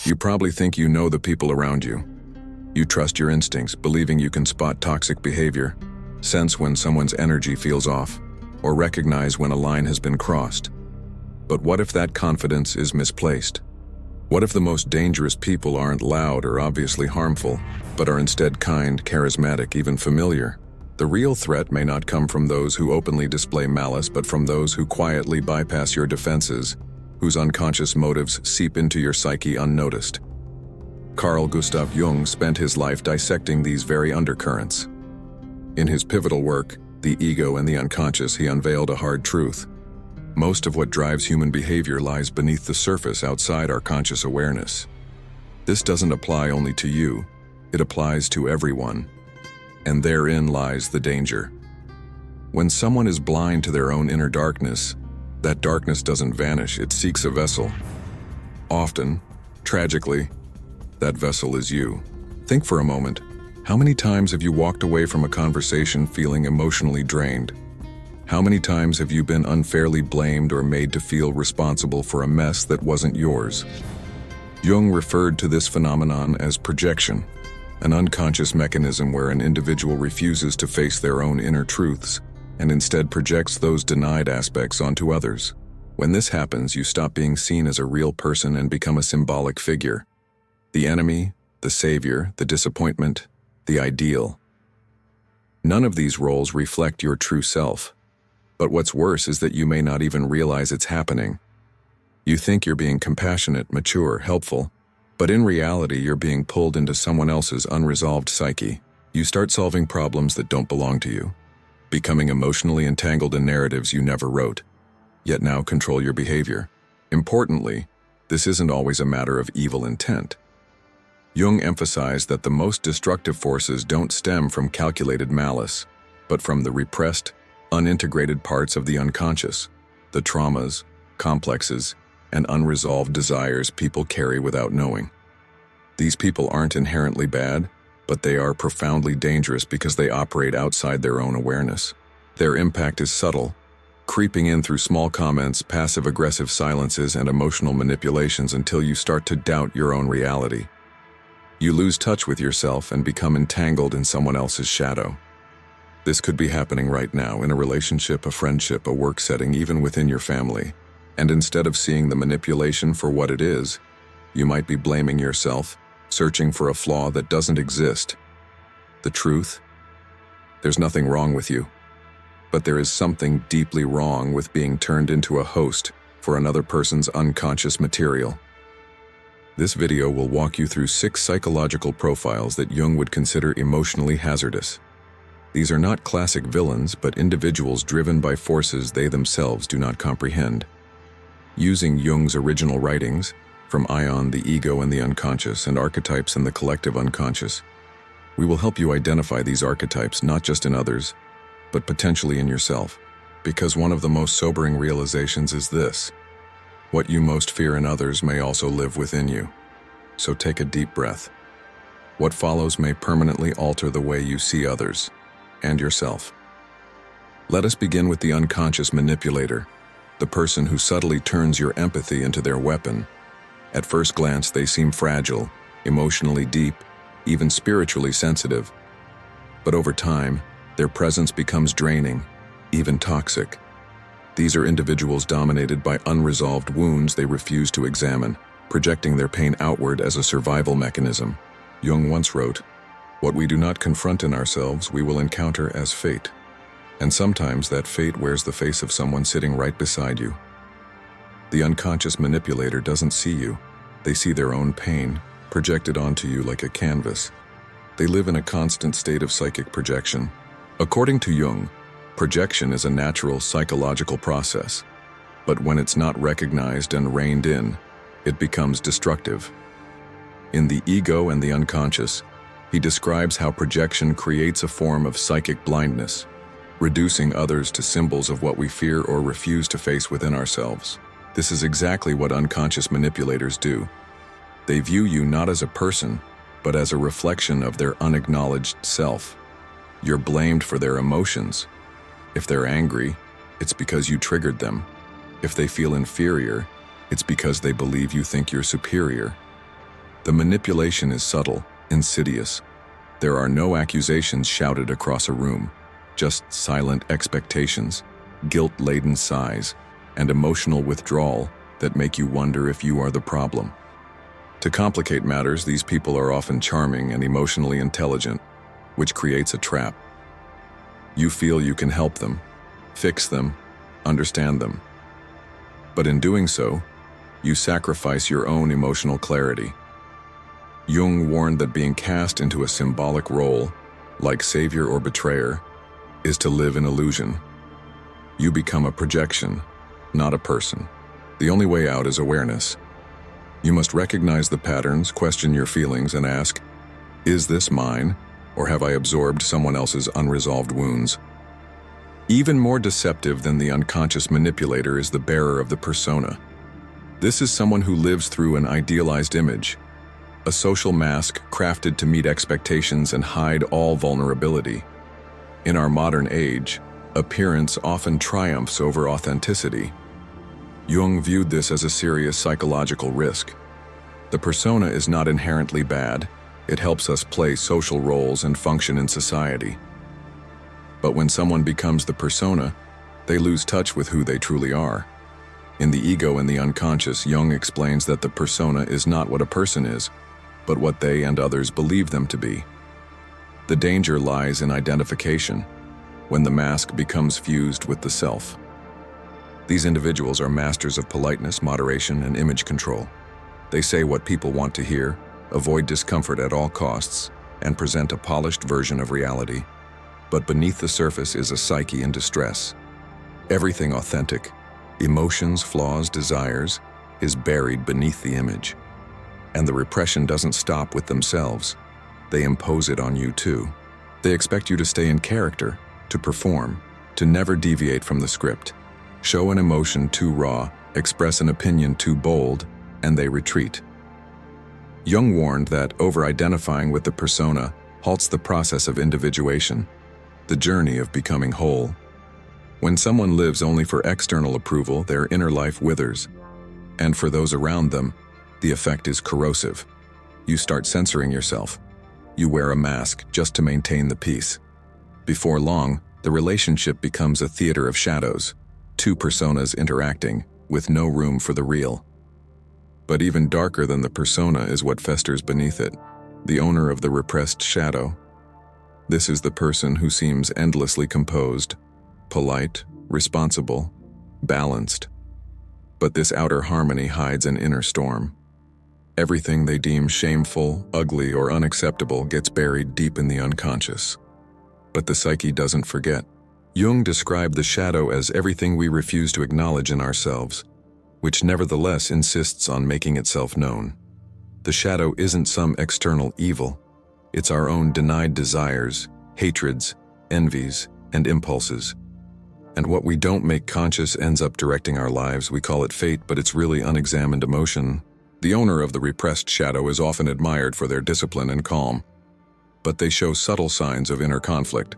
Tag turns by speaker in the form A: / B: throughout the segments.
A: You probably think you know the people around you. You trust your instincts, believing you can spot toxic behavior, sense when someone's energy feels off, or recognize when a line has been crossed. But what if that confidence is misplaced? What if the most dangerous people aren't loud or obviously harmful, but are instead kind, charismatic, even familiar? The real threat may not come from those who openly display malice, but from those who quietly bypass your defenses, whose unconscious motives seep into your psyche unnoticed. Carl Gustav Jung spent his life dissecting these very undercurrents. In his pivotal work, The Ego and the Unconscious, he unveiled a hard truth. Most of what drives human behavior lies beneath the surface, outside our conscious awareness. This doesn't apply only to you, it applies to everyone. And therein lies the danger. When someone is blind to their own inner darkness, that darkness doesn't vanish, it seeks a vessel. Often, tragically, that vessel is you. Think for a moment, how many times have you walked away from a conversation feeling emotionally drained? How many times have you been unfairly blamed or made to feel responsible for a mess that wasn't yours? Jung referred to this phenomenon as projection, an unconscious mechanism where an individual refuses to face their own inner truths and instead projects those denied aspects onto others. When this happens, you stop being seen as a real person and become a symbolic figure. The enemy, the savior, the disappointment, the ideal. None of these roles reflect your true self. But what's worse is that you may not even realize it's happening. You think you're being compassionate, mature, helpful, but in reality you're being pulled into someone else's unresolved psyche. You start solving problems that don't belong to you, becoming emotionally entangled in narratives you never wrote, yet now control your behavior. Importantly, this isn't always a matter of evil intent. Jung emphasized that the most destructive forces don't stem from calculated malice, but from the repressed, unintegrated parts of the unconscious, the traumas, complexes, and unresolved desires people carry without knowing. These people aren't inherently bad, but they are profoundly dangerous because they operate outside their own awareness. Their impact is subtle, creeping in through small comments, passive-aggressive silences, and emotional manipulations until you start to doubt your own reality. You lose touch with yourself and become entangled in someone else's shadow. This could be happening right now in a relationship, a friendship, a work setting, even within your family. And instead of seeing the manipulation for what it is, you might be blaming yourself, searching for a flaw that doesn't exist. The truth? There's nothing wrong with you. But there is something deeply wrong with being turned into a host for another person's unconscious material. This video will walk you through 6 psychological profiles that Jung would consider emotionally hazardous. These are not classic villains, but individuals driven by forces they themselves do not comprehend. Using Jung's original writings, from Ion, the Ego and the Unconscious, and Archetypes and the Collective Unconscious, we will help you identify these archetypes not just in others, but potentially in yourself. Because one of the most sobering realizations is this: what you most fear in others may also live within you. So take a deep breath. What follows may permanently alter the way you see others and yourself. Let us begin with the unconscious manipulator, the person who subtly turns your empathy into their weapon. At first glance, they seem fragile, emotionally deep, even spiritually sensitive. But over time, their presence becomes draining, even toxic. These are individuals dominated by unresolved wounds they refuse to examine, projecting their pain outward as a survival mechanism. Jung once wrote, "What we do not confront in ourselves, we will encounter as fate." And sometimes that fate wears the face of someone sitting right beside you. The unconscious manipulator doesn't see you. They see their own pain, projected onto you like a canvas. They live in a constant state of psychic projection. According to Jung, projection is a natural psychological process. But when it's not recognized and reined in, it becomes destructive. In The Ego and the Unconscious, he describes how projection creates a form of psychic blindness, reducing others to symbols of what we fear or refuse to face within ourselves. This is exactly what unconscious manipulators do. They view you not as a person, but as a reflection of their unacknowledged self. You're blamed for their emotions. If they're angry, it's because you triggered them. If they feel inferior, it's because they believe you think you're superior. The manipulation is subtle, insidious. There are no accusations shouted across a room, just silent expectations, guilt-laden sighs, and emotional withdrawal that make you wonder if you are the problem. To complicate matters, these people are often charming and emotionally intelligent, which creates a trap. You feel you can help them, fix them, understand them. But in doing so, you sacrifice your own emotional clarity. Jung warned that being cast into a symbolic role, like savior or betrayer, is to live in illusion. You become a projection, not a person. The only way out is awareness. You must recognize the patterns, question your feelings, and ask, is this mine, or have I absorbed someone else's unresolved wounds? Even more deceptive than the unconscious manipulator is the bearer of the persona. This is someone who lives through an idealized image, a social mask crafted to meet expectations and hide all vulnerability. In our modern age, appearance often triumphs over authenticity. Jung viewed this as a serious psychological risk. The persona is not inherently bad. It helps us play social roles and function in society. But when someone becomes the persona, they lose touch with who they truly are. In The Ego and the Unconscious, Jung explains that the persona is not what a person is, but what they and others believe them to be. The danger lies in identification, when the mask becomes fused with the self. These individuals are masters of politeness, moderation, and image control. They say what people want to hear, avoid discomfort at all costs, and present a polished version of reality. But beneath the surface is a psyche in distress. Everything authentic, emotions, flaws, desires, is buried beneath the image. And the repression doesn't stop with themselves. They impose it on you too. They expect you to stay in character, to perform, to never deviate from the script. Show an emotion too raw, express an opinion too bold, and they retreat. Jung warned that over-identifying with the persona halts the process of individuation, the journey of becoming whole. When someone lives only for external approval, their inner life withers. And for those around them, the effect is corrosive. You start censoring yourself. You wear a mask just to maintain the peace. Before long, the relationship becomes a theater of shadows, two personas interacting, with no room for the real. But even darker than the persona is what festers beneath it, the owner of the repressed shadow. This is the person who seems endlessly composed, polite, responsible, balanced. But this outer harmony hides an inner storm. Everything they deem shameful, ugly, or unacceptable gets buried deep in the unconscious. But the psyche doesn't forget. Jung described the shadow as everything we refuse to acknowledge in ourselves, which nevertheless insists on making itself known. The shadow isn't some external evil. It's our own denied desires, hatreds, envies, and impulses. And what we don't make conscious ends up directing our lives. We call it fate, but it's really unexamined emotion. The owner of the repressed shadow is often admired for their discipline and calm, but they show subtle signs of inner conflict.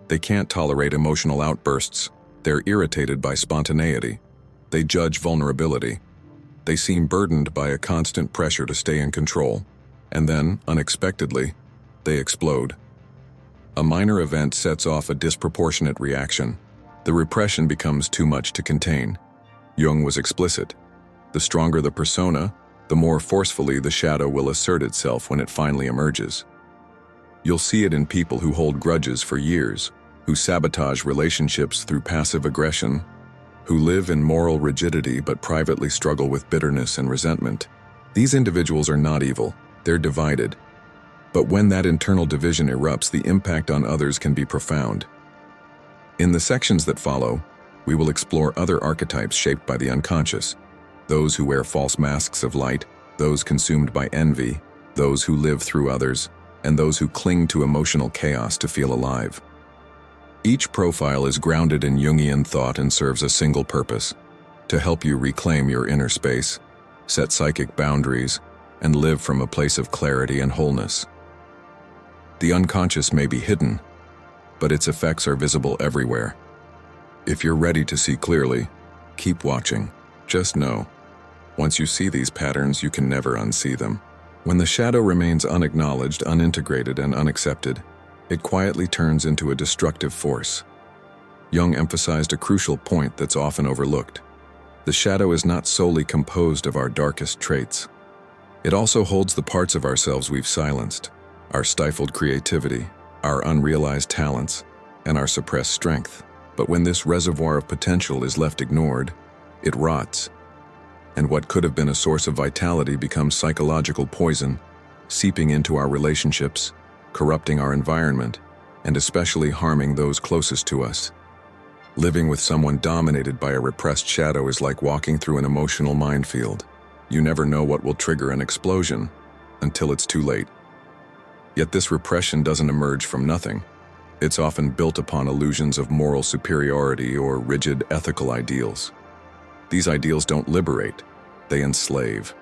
A: They can't tolerate emotional outbursts. They're irritated by spontaneity. They judge vulnerability. They seem burdened by a constant pressure to stay in control. And then, unexpectedly, they explode. A minor event sets off a disproportionate reaction. The repression becomes too much to contain. Jung was explicit. The stronger the persona, the more forcefully the shadow will assert itself when it finally emerges. You'll see it in people who hold grudges for years, who sabotage relationships through passive aggression, who live in moral rigidity but privately struggle with bitterness and resentment. These individuals are not evil, they're divided. But when that internal division erupts, the impact on others can be profound. In the sections that follow, we will explore other archetypes shaped by the unconscious, those who wear false masks of light, those consumed by envy, those who live through others, and those who cling to emotional chaos to feel alive. Each profile is grounded in Jungian thought and serves a single purpose: to help you reclaim your inner space, set psychic boundaries, and live from a place of clarity and wholeness. The unconscious may be hidden, but its effects are visible everywhere. If you're ready to see clearly, keep watching. Just know, once you see these patterns, you can never unsee them. When the shadow remains unacknowledged, unintegrated, and unaccepted, it quietly turns into a destructive force. Jung emphasized a crucial point that's often overlooked. The shadow is not solely composed of our darkest traits. It also holds the parts of ourselves we've silenced, our stifled creativity, our unrealized talents, and our suppressed strength. But when this reservoir of potential is left ignored, it rots, and what could have been a source of vitality becomes psychological poison, seeping into our relationships, corrupting our environment, and especially harming those closest to us. Living with someone dominated by a repressed shadow is like walking through an emotional minefield. You never know what will trigger an explosion until it's too late. Yet this repression doesn't emerge from nothing. It's often built upon illusions of moral superiority or rigid ethical ideals. These ideals don't liberate, they enslave.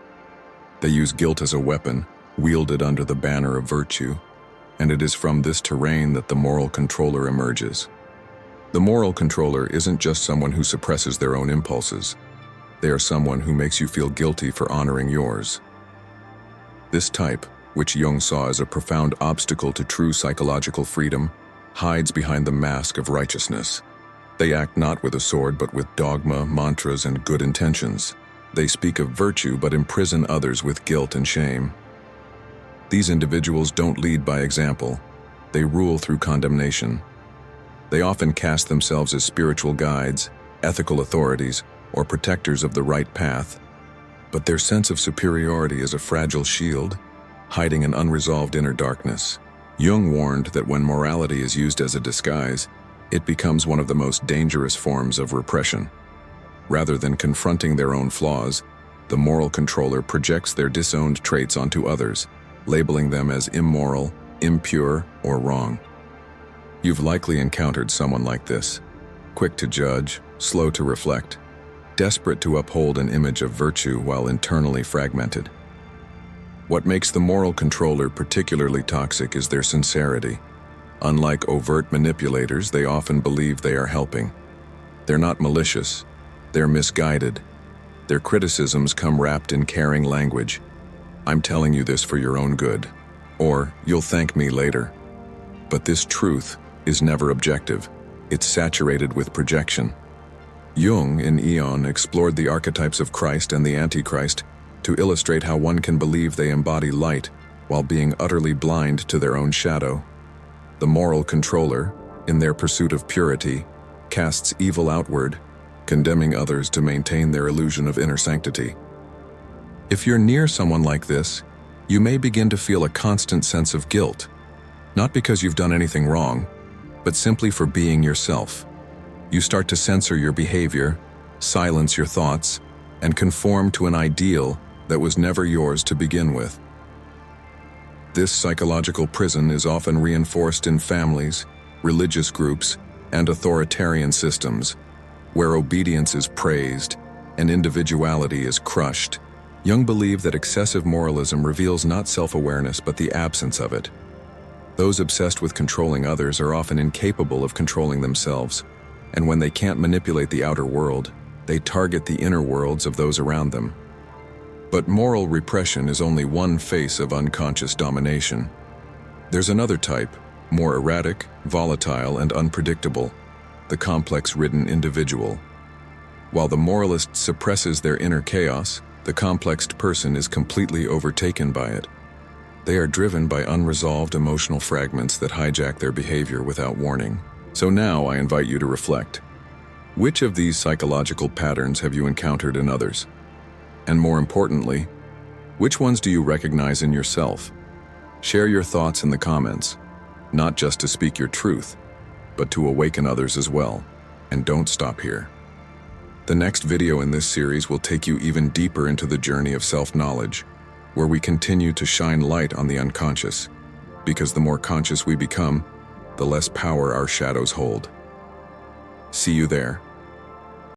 A: They use guilt as a weapon, wielded under the banner of virtue, and it is from this terrain that the moral controller emerges. The moral controller isn't just someone who suppresses their own impulses. They are someone who makes you feel guilty for honoring yours. This type, which Jung saw as a profound obstacle to true psychological freedom, hides behind the mask of righteousness. They act not with a sword but with dogma, mantras, and good intentions. They speak of virtue but imprison others with guilt and shame. These individuals don't lead by example. They rule through condemnation. They often cast themselves as spiritual guides, ethical authorities, or protectors of the right path. But their sense of superiority is a fragile shield, hiding an unresolved inner darkness. Jung warned that when morality is used as a disguise, it becomes one of the most dangerous forms of repression. Rather than confronting their own flaws, the moral controller projects their disowned traits onto others, labeling them as immoral, impure, or wrong. You've likely encountered someone like this, quick to judge, slow to reflect, desperate to uphold an image of virtue while internally fragmented. What makes the moral controller particularly toxic is their sincerity. Unlike overt manipulators, they often believe they are helping. They're not malicious, they're misguided. Their criticisms come wrapped in caring language. "I'm telling you this for your own good," or "you'll thank me later." But this truth is never objective. It's saturated with projection. Jung, in Aeon, explored the archetypes of Christ and the Antichrist to illustrate how one can believe they embody light while being utterly blind to their own shadow. The moral controller, in their pursuit of purity, casts evil outward, condemning others to maintain their illusion of inner sanctity. If you're near someone like this, you may begin to feel a constant sense of guilt, not because you've done anything wrong, but simply for being yourself. You start to censor your behavior, silence your thoughts, and conform to an ideal that was never yours to begin with. This psychological prison is often reinforced in families, religious groups, and authoritarian systems, where obedience is praised and individuality is crushed. Jung believed that excessive moralism reveals not self-awareness but the absence of it. Those obsessed with controlling others are often incapable of controlling themselves, and when they can't manipulate the outer world, they target the inner worlds of those around them. But moral repression is only one face of unconscious domination. There's another type, more erratic, volatile, and unpredictable, the complex-ridden individual. While the moralist suppresses their inner chaos, the complexed person is completely overtaken by it. They are driven by unresolved emotional fragments that hijack their behavior without warning. So now I invite you to reflect. Which of these psychological patterns have you encountered in others? And more importantly, which ones do you recognize in yourself? Share your thoughts in the comments, not just to speak your truth, but to awaken others as well. And don't stop here. The next video in this series will take you even deeper into the journey of self-knowledge, where we continue to shine light on the unconscious, because the more conscious we become, the less power our shadows hold. See you there.